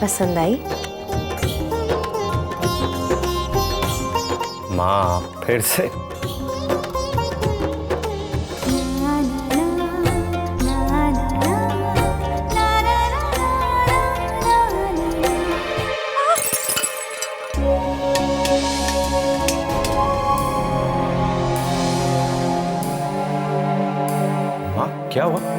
पसंद आई? माँ फिर से? माँ क्या हुआ?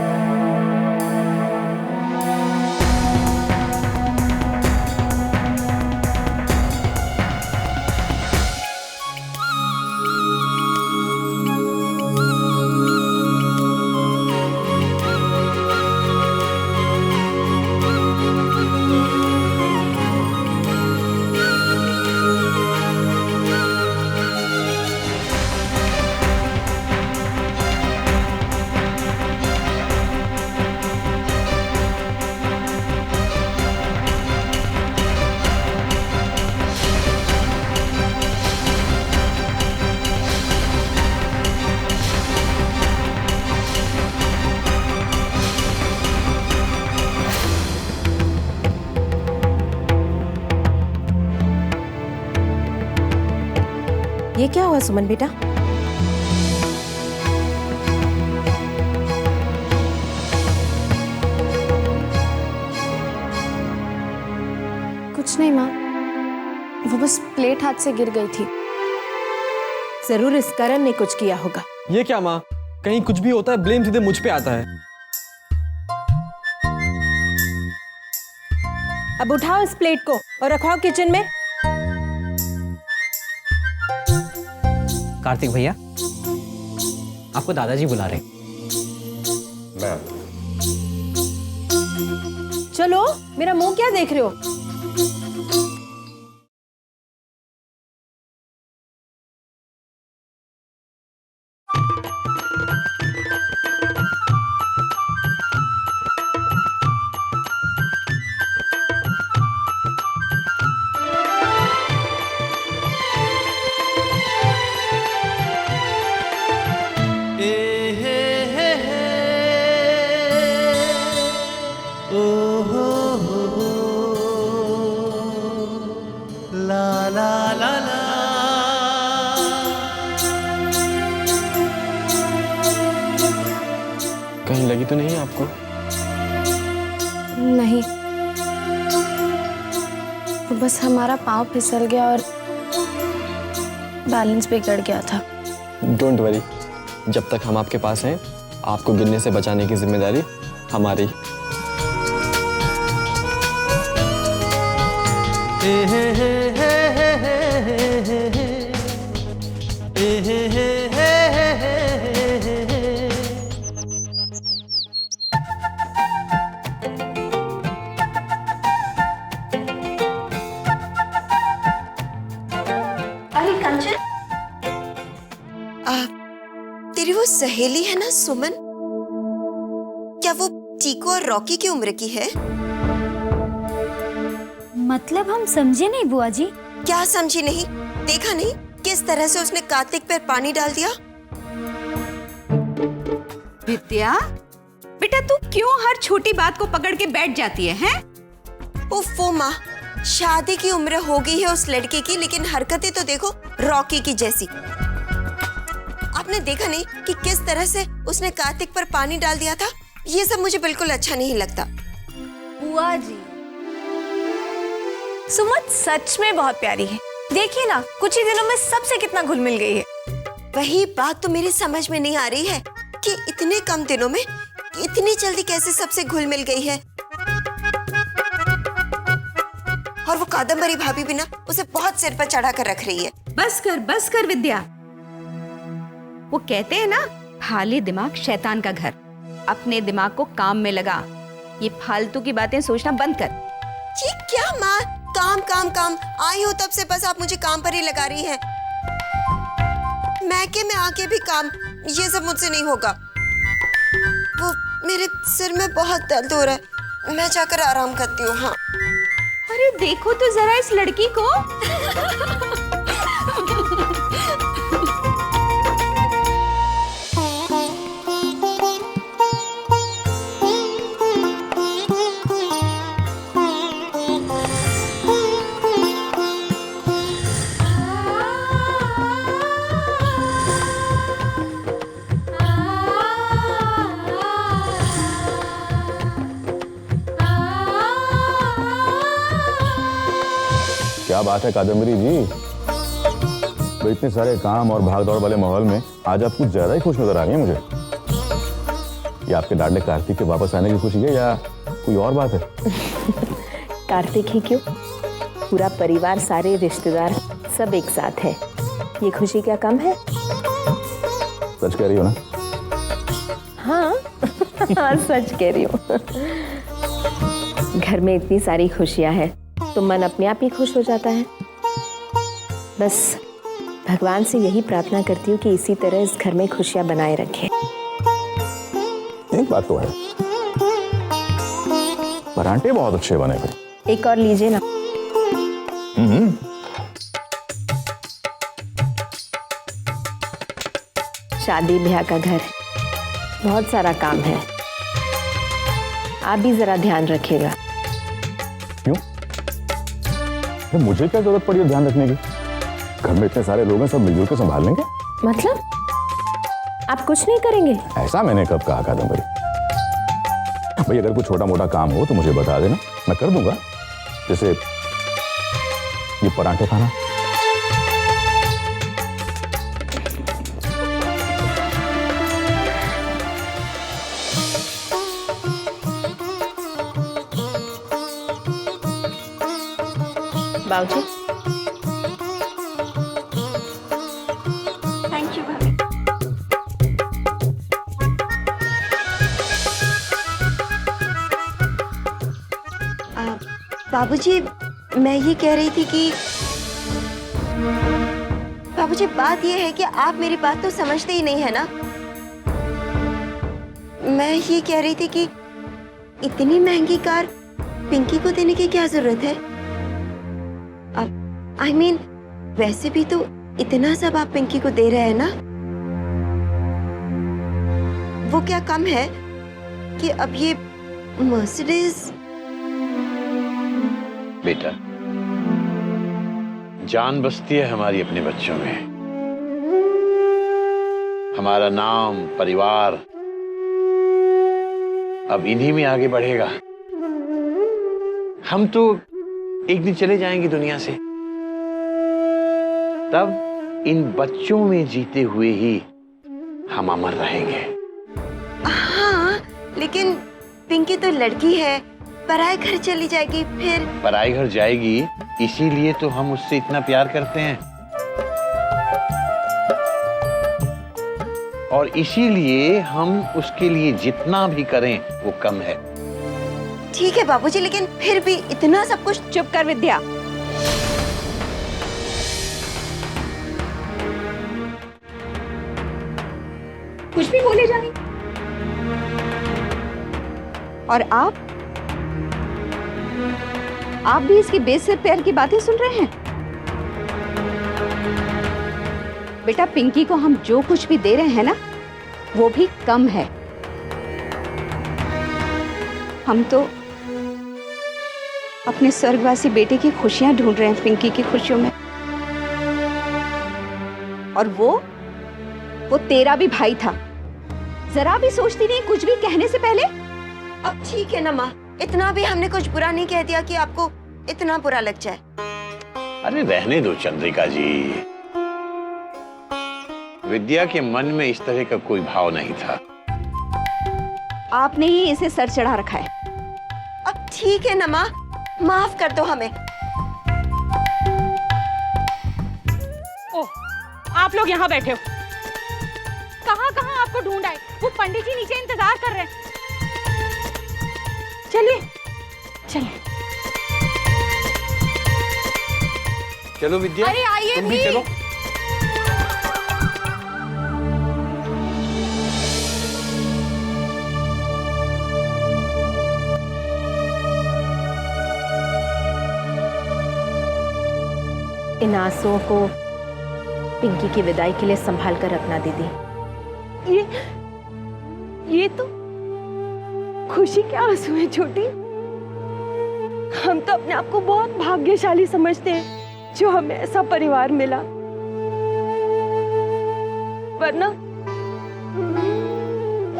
ये क्या हुआ सुमन बेटा? कुछ नहीं माँ, वो बस प्लेट हाथ से गिर गई थी। जरूर इस करण ने कुछ किया होगा। ये क्या माँ, कहीं कुछ भी होता है ब्लेम सीधे मुझ पे आता है। अब उठाओ इस प्लेट को और रखवाओ किचन में। कार्तिक भैया, आपको दादाजी बुला रहे हैं। मैं चलो, मेरा मुंह क्या देख रहे हो? कहीं लगी तो नहीं है आपको? नहीं, वो बस हमारा पाँव फिसल गया और बैलेंस बिगड़ गया था। डोंट वरी, जब तक हम आपके पास हैं, आपको गिरने से बचाने की जिम्मेदारी हमारी। तेरी वो सहेली है ना सुमन, क्या वो चीकू और रॉकी की उम्र की है? मतलब हम समझे नहीं बुआ जी। क्या समझी नहीं? देखा नहीं किस तरह से उसने कार्तिक पर पानी डाल दिया? विद्या, बेटा तू क्यों हर छोटी बात को पकड़ के बैठ जाती है, हैं? उफ़ माँ, शादी की उम्र हो गई है उस लड़के की, लेकिन हरकतें तो देखो रॉकी की जैसी। आपने देखा नहीं कि किस तरह से उसने कार्तिक पर पानी डाल दिया था? ये सब मुझे बिल्कुल अच्छा नहीं लगता। बुआ जी, सुमन सच में बहुत प्यारी है। देखिए ना, कुछ ही दिनों में सबसे कितना घुल मिल गई है। वही बात तो मेरी समझ में नहीं आ रही है कि इतने कम दिनों में इतनी जल्दी कैसे सबसे घुल मिल गई है। और वो कादम्बरी भाभी भी ना उसे बहुत सिर पर चढ़ा कर रख रही है। बस कर विद्या। वो कहते हैं ना, खाली दिमाग शैतान का घर। अपने दिमाग को काम में लगा। ये फालतू की बातें सोचना बंद कर। ये क्या माँ, काम काम काम, आई हो तब से बस आप मुझे काम पर ही लगा रही हैं। मैके में आके भी काम, ये सब मुझसे नहीं होगा। वो मेरे सिर में बहुत दर्द हो रहा है, मैं जाकर आराम करती हूँ। हाँ। अरे देखो तो जरा इस लड़की को। क्या बात है कादम्बरी जी, तो इतने सारे काम और भागदौड़ वाले माहौल में आज आप कुछ ज्यादा ही खुश नजर आ रही हैं मुझे। ये आपके लाडले कार्तिक के वापस आने की खुशी है या कोई और बात है? कार्तिक ही क्यों, पूरा परिवार, सारे रिश्तेदार सब एक साथ है। ये खुशी क्या कम है? सच कह रही हो ना? हाँ हाँ सच कह रही हूँ। घर में इतनी सारी खुशियां हैं तो मन अपने आप ही खुश हो जाता है। बस भगवान से यही प्रार्थना करती हूँ कि इसी तरह इस घर में खुशियां बनाए रखे। एक बात तो है, परांठे बहुत अच्छे बने थे। एक और लीजिए ना। शादी ब्याह का घर, बहुत सारा काम है, आप भी जरा ध्यान रखिएगा। क्यों? अरे मुझे क्या जरूरत पड़ी है ध्यान रखने की? घर में इतने सारे लोग हैं, सब मिलजुल के संभाल लेंगे। मतलब आप कुछ नहीं करेंगे? ऐसा मैंने कब कहा कादम्बरी? भाई अगर कुछ छोटा मोटा काम हो तो मुझे बता देना, मैं कर दूंगा। जैसे ये पराठे खाना। बाबूजी, थैंक यू भाभी। बाबूजी, मैं ये कह रही थी कि बाबूजी, बात ये है कि आप मेरी बात तो समझते ही नहीं है ना। मैं ये कह रही थी कि इतनी महंगी कार पिंकी को देने की क्या जरूरत है? I mean, वैसे भी तो इतना सब आप पिंकी को दे रहे हैं ना। वो क्या कम है कि अब ये मर्सिडीज। बेटा, जान बसती है हमारी अपने बच्चों में। हमारा नाम, परिवार अब इन्हीं में आगे बढ़ेगा। हम तो एक दिन चले जाएंगे दुनिया से, तब इन बच्चों में जीते हुए ही हम अमर रहेंगे। हाँ, लेकिन पिंकी तो लड़की है, पराए घर चली जाएगी फिर। पराए घर जाएगी, इसीलिए तो हम उससे इतना प्यार करते हैं, और इसीलिए हम उसके लिए जितना भी करें वो कम है। ठीक है बाबूजी, लेकिन फिर भी इतना सब कुछ। चुप कर विद्या। कुछ भी बोले जानी। और आप भी इसकी बेसिर पैर की बातें सुन रहे हैं। बेटा, पिंकी को हम जो कुछ भी दे रहे हैं ना, वो भी कम है। हम तो अपने स्वर्गवासी बेटे की खुशियां ढूंढ रहे हैं पिंकी की खुशियों में। और वो तेरा भी भाई था। जरा भी सोचती नहीं कुछ भी कहने से पहले? अब ठीक है ना माँ, इतना भी हमने कुछ बुरा नहीं कह दिया कि आपको इतना बुरा लग जाए। अरे रहने दो चंद्रिका जी, विद्या के मन में इस तरह का कोई भाव नहीं था। आपने ही इसे सर चढ़ा रखा है। अब ठीक है ना माँ, माफ कर दो हमें। ओह, आप लोग यहाँ बैठे हो। कहाँ कहाँ आपको ढूंढा है? वो पंडित जी नीचे इंतजार कर रहे हैं। चलिए चलिए। चलो विद्या, अरे आइए तुम भी भी। चलो। इन आंसुओं को पिंकी की विदाई के लिए संभाल कर रखना दीदी। ये तो खुशी के आंसू है छोटी। हम तो अपने आप को बहुत भाग्यशाली समझते हैं जो हमें ऐसा परिवार मिला, वरना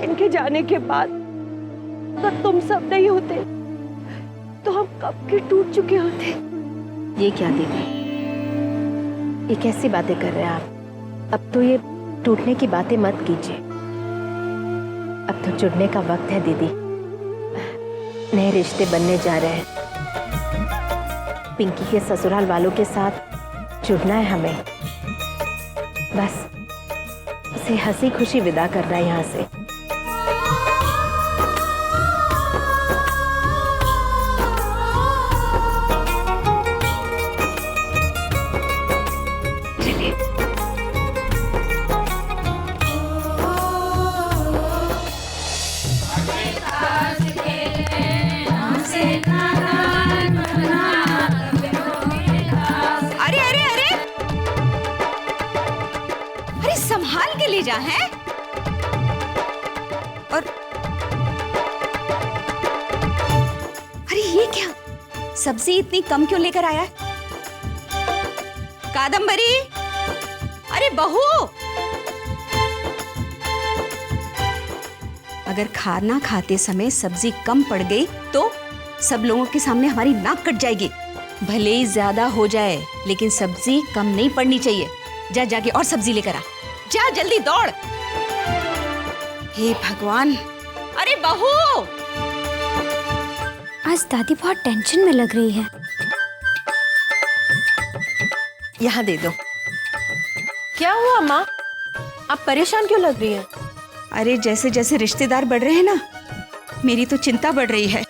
इनके जाने के बाद अगर तुम सब नहीं होते तो हम कब के टूट चुके होते। ये क्या दीदी, ये कैसी बातें कर रहे हैं आप? अब तो ये टूटने की बातें मत कीजिए, अब तो जुड़ने का वक्त है दीदी। नए रिश्ते बनने जा रहे हैं, पिंकी के ससुराल वालों के साथ जुड़ना है हमें। बस उसे हंसी खुशी विदा करना है यहाँ से। अरे अरे अरे अरे संभाल के ले जा है। और अरे ये क्या, सब्जी इतनी कम क्यों लेकर आया है? कादम्बरी, अरे बहू, अगर खाना खाते समय सब्जी कम पड़ गई तो सब लोगों के सामने हमारी नाक कट जाएगी। भले ही ज्यादा हो जाए लेकिन सब्जी कम नहीं पड़नी चाहिए। जा जाके और सब्जी लेकर आ, जा जल्दी दौड़। हे भगवान, अरे बहू। आज दादी बहुत टेंशन में लग रही है। यहाँ दे दो। क्या हुआ माँ, आप परेशान क्यों लग रही हैं? अरे जैसे जैसे रिश्तेदार बढ़ रहे हैं ना, मेरी तो चिंता बढ़ रही है।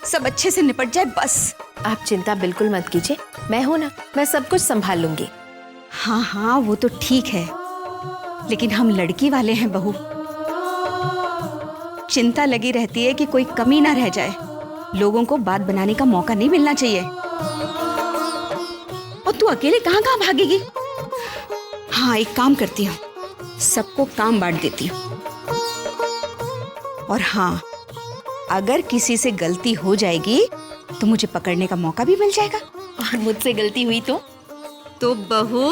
सब अच्छे से निपट जाए बस। आप चिंता बिल्कुल मत कीजिए, मैं हूं ना, मैं सब कुछ संभाल लूंगी। हाँ हाँ वो तो ठीक है, लेकिन हम लड़की वाले हैं बहू। चिंता लगी रहती है कि कोई कमी ना रह जाए। लोगों को बात बनाने का मौका नहीं मिलना चाहिए। और तू अकेले कहाँ कहाँ भागेगी? हाँ एक काम करती हूँ, सबको काम बांट देती हूँ। और हाँ, अगर किसी से गलती हो जाएगी तो मुझे पकड़ने का मौका भी मिल जाएगा। और मुझसे गलती हुई तो बहू।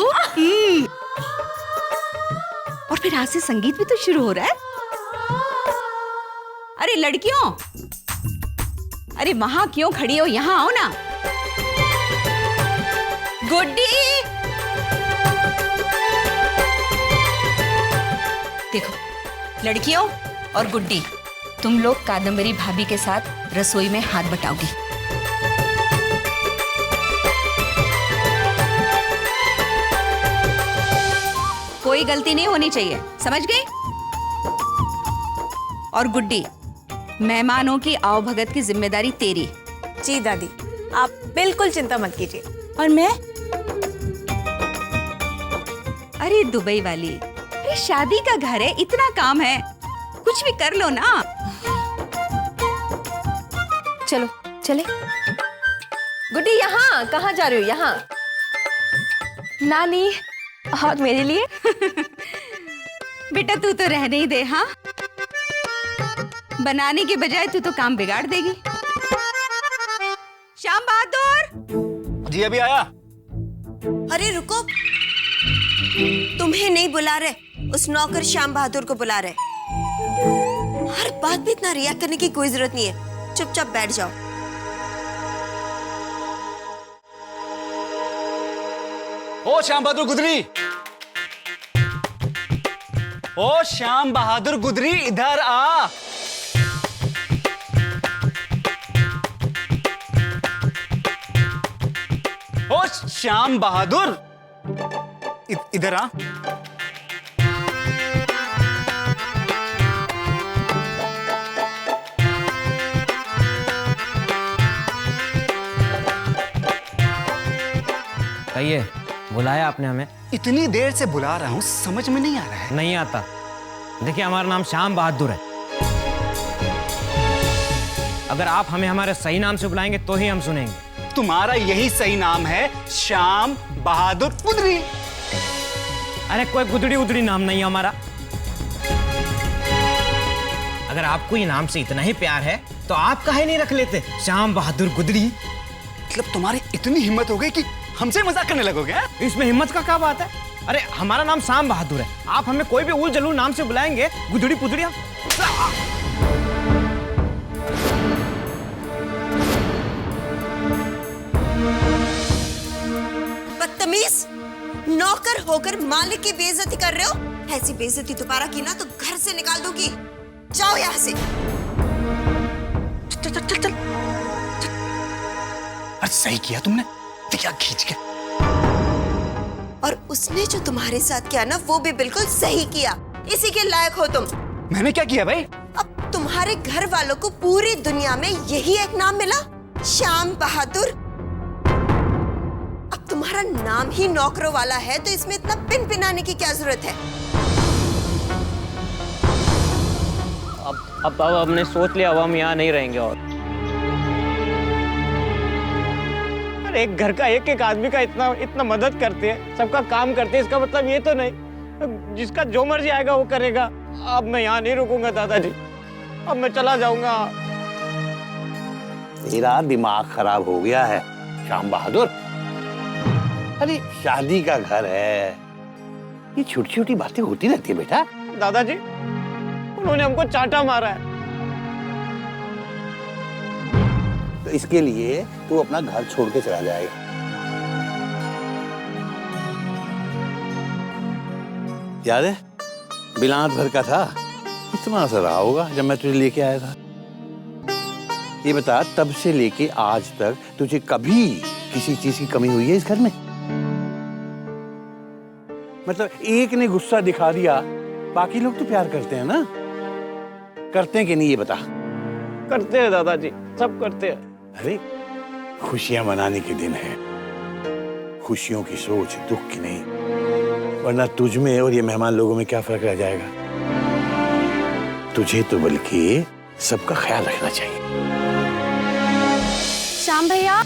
और फिर आज से संगीत भी तो शुरू हो रहा है। अरे लड़कियों, अरे वहां क्यों खड़ी हो, यहाँ आओ ना। गुड्डी, देखो लड़कियों और गुड्डी, तुम लोग कादम्बरी भाभी के साथ रसोई में हाथ बटाओगी। कोई गलती नहीं होनी चाहिए, समझ गई? और गुड्डी, मेहमानों की आवभगत की जिम्मेदारी तेरी। जी दादी, आप बिल्कुल चिंता मत कीजिए। और मैं? अरे दुबई वाली, अरे शादी का घर है, इतना काम है, कुछ भी कर लो ना। चलो चले। गुड्डी यहाँ कहाँ जा रही हो? यहाँ नानी, और मेरे लिए? बेटा तू तो रहने ही दे। हाँ, बनाने के बजाय तू तो काम बिगाड़ देगी। श्याम बहादुर जी अभी आया। अरे रुको, तुम्हें नहीं बुला रहे, उस नौकर श्याम बहादुर को बुला रहे। हर बात पे इतना रिएक्ट करने की कोई जरूरत नहीं है, चुपचाप बैठ जाओ। ओ श्याम बहादुर गुदरी, ओ श्याम बहादुर गुदरी, इधर आ। ओ श्याम बहादुर, इधर आ। कहिए, बुलाया आपने हमें? इतनी देर से बुला रहा हूँ, समझ में नहीं आ रहा है। नहीं आता। देखिए हमारा नाम श्याम बहादुर है। अगर आप हमें हमारे सही नाम से बुलाएंगे तो ही हम सुनेंगे। तुम्हारा यही सही नाम है, श्याम बहादुर गुदरी। अरे कोई गुदड़ी उदड़ी नाम नहीं है हमारा। अगर आपको ये नाम से इतना ही प्यार है तो आप काहे नहीं रख लेते श्याम बहादुर गुदरी? मतलब तुम्हारी इतनी हिम्मत हो गई कि हमसे मजाक करने लगोगे? इसमें हिम्मत का क्या बात है? अरे हमारा नाम श्याम बहादुर है, आप हमें कोई भी उल जलूल नाम से बुलाएंगे, गुदड़ी पुदड़ी। बदतमीज, नौकर होकर मालिक की बेइज्जती कर रहे हो। ऐसी बेइज्जती दोबारा की ना तो घर से निकाल दूंगी। जाओ यहाँ से। चल चल चल चल। अरे सही किया तुमने, दिया खींच के। और उसने जो तुम्हारे साथ किया ना वो भी बिल्कुल सही किया। इसी के लायक हो तुम। मैंने क्या किया भाई? अब तुम्हारे घर वालों को पूरी दुनिया में यही एक नाम मिला, श्याम बहादुर। अब तुम्हारा नाम ही नौकरों वाला है तो इसमें इतना पिन पिनाने की क्या जरूरत है? अब हमने सोच लिया, अब हम यहाँ नहीं रहेंगे। और अरे एक घर का एक आदमी का इतना मदद करते हैं, सबका काम करते हैं, इसका मतलब ये तो नहीं जिसका जो मर्जी आएगा वो करेगा। अब मैं यहाँ नहीं रुकूंगा दादाजी, अब मैं चला जाऊंगा। तेरा दिमाग खराब हो गया है श्याम बहादुर। अरे शादी का घर है, ये छोटी छोटी बातें होती रहती है बेटा। दादाजी उन्होंने हमको चांटा मारा है। तो इसके लिए तू अपना घर छोड़ के चला जाएगा। याद है बिलात भर का था, इतना सा रहा होगा जब मैं तुझे लेके आया था। ये बता, तब से लेके आज तक तुझे कभी किसी चीज की कमी हुई है इस घर में? मतलब एक ने गुस्सा दिखा दिया, बाकी लोग तो प्यार करते हैं ना? करते हैं कि नहीं ये बता? करते हैं दादाजी, सब करते हैं। अरे खुशियां मनाने के दिन है, खुशियों की सोच दुख की नहीं, वरना तुझ में और ये मेहमान लोगों में क्या फर्क रह जाएगा? तुझे तो बल्कि सबका ख्याल रखना चाहिए। श्याम भैया,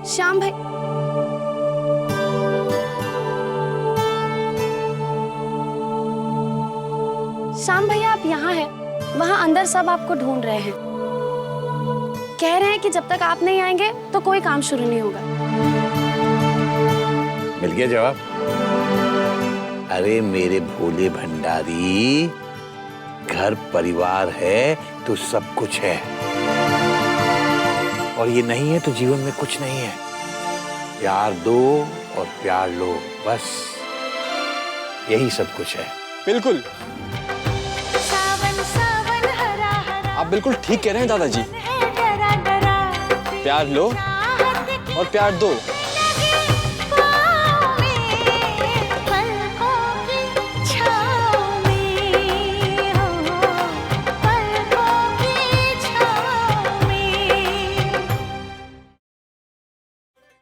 श्याम भाई, श्याम भैया आप यहाँ हैं, वहाँ अंदर सब आपको ढूंढ रहे हैं। कह रहे हैं कि जब तक आप नहीं आएंगे तो कोई काम शुरू नहीं होगा। मिल गया जवाब? अरे मेरे भोले भंडारी, घर परिवार है तो सब कुछ है, और ये नहीं है तो जीवन में कुछ नहीं है। प्यार दो और प्यार लो, बस यही सब कुछ है। बिल्कुल, आप बिल्कुल ठीक कह रहे हैं दादाजी। प्यार लो और प्यार दो,